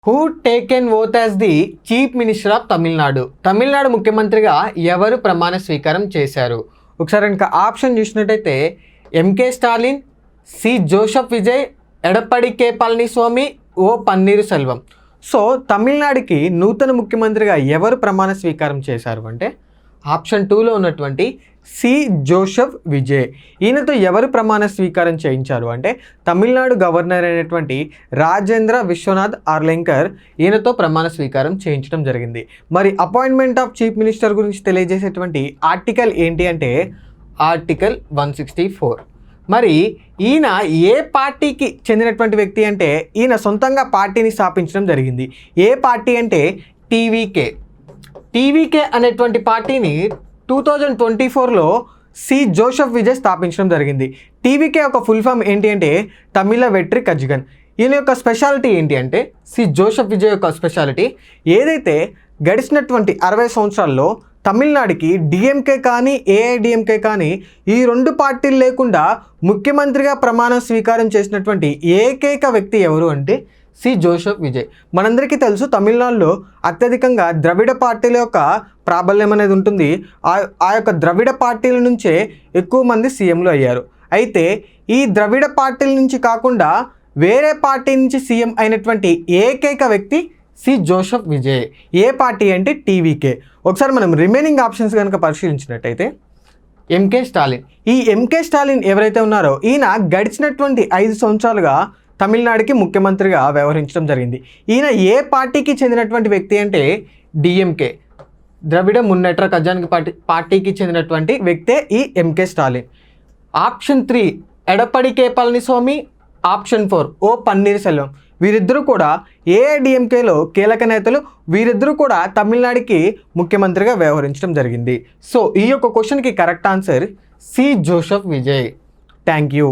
Who taken oath as the chief minister of Tamil Nadu? Tamil Nadu ముఖ్యమంత్రిగా ఎవరు ప్రమాణ స్వీకారం చేశారు? ఒకసారి ఇంకా ఆప్షన్ చూసినట్టయితే MK Stalin, C Joseph Vijay, Edappadi K Palaniswami, O Panneerselvam. So తమిళనాడుకి నూతన ముఖ్యమంత్రిగా ఎవరు ప్రమాణ స్వీకారం చేశారు అంటే ఆప్షన్ 2లో ఉన్నటువంటి సి జోసెఫ్ విజయ్. ఈయనతో ఎవరు ప్రమాణ స్వీకారం చేయించారు అంటే తమిళనాడు గవర్నర్ అయినటువంటి రాజేంద్ర విశ్వనాథ్ ఆర్లెంకర్ ఈయనతో ప్రమాణ స్వీకారం చేయించడం జరిగింది. మరి అపాయింట్మెంట్ ఆఫ్ చీఫ్ మినిస్టర్ గురించి తెలియజేసేటువంటి ఆర్టికల్ ఏంటి అంటే ఆర్టికల్ 164. మరి ఈయన ఏ పార్టీకి చెందినటువంటి వ్యక్తి అంటే ఈయన సొంతంగా పార్టీని స్థాపించడం జరిగింది. ఏ పార్టీ అంటే టీవీకే అనేటువంటి పార్టీని 2024లో సి జోసెఫ్ విజయ్ స్థాపించడం జరిగింది. టీవీకే ఒక ఫుల్ ఫామ్ ఏంటి అంటే తమిళ వెట్రి కజగన్. ఈయన యొక్క స్పెషాలిటీ ఏంటి అంటే సి జోసెఫ్ విజయ్ యొక్క స్పెషాలిటీ ఏదైతే గడిచినటువంటి 60 సంవత్సరాల్లో తమిళనాడుకి డిఎంకే కానీ ఏఐడిఎంకే కానీ ఈ రెండు పార్టీలు లేకుండా ముఖ్యమంత్రిగా ప్రమాణ స్వీకారం చేసినటువంటి ఏకైక వ్యక్తి ఎవరు అంటే సి జోసెఫ్ విజయ్. మనందరికీ తెలుసు తమిళనాడులో అత్యధికంగా ద్రవిడ పార్టీల యొక్క ప్రాబల్యం అనేది ఉంటుంది. ఆ యొక్క ద్రవిడ పార్టీల నుంచే ఎక్కువ మంది సీఎంలు అయ్యారు. అయితే ఈ ద్రవిడ పార్టీల నుంచి కాకుండా వేరే పార్టీ నుంచి సీఎం అయినటువంటి ఏకైక వ్యక్తి సి జోసెఫ్ విజయ్. ఏ పార్టీ అంటే టీవీకే. ఒకసారి మనం రిమైనింగ్ ఆప్షన్స్ కనుక పరిశీలించినట్టయితే ఎంకే స్టాలిన్. ఈ ఎంకే స్టాలిన్ ఎవరైతే ఉన్నారో ఈయన గడిచినటువంటి 5 సంవత్సరాలుగా తమిళనాడుకి ముఖ్యమంత్రిగా వ్యవహరించడం జరిగింది. ఈయన ఏ పార్టీకి చెందినటువంటి వ్యక్తి అంటే డిఎంకే, ద్రవిడ మున్నేట్ర కజగన్ పార్టీకి చెందినటువంటి వ్యక్తే ఈ MK Stalin. Option 3 Edappadi K Palaniswami, option 4 ఓ పన్నీర్ సెల్వం. వీరిద్దరూ కూడా ఏఐడిఎంకేలో కీలక నేతలు. వీరిద్దరూ కూడా తమిళనాడుకి ముఖ్యమంత్రిగా వ్యవహరించడం జరిగింది. సో ఈ యొక్క క్వశ్చన్కి correct answer C Joseph Vijay. Thank you.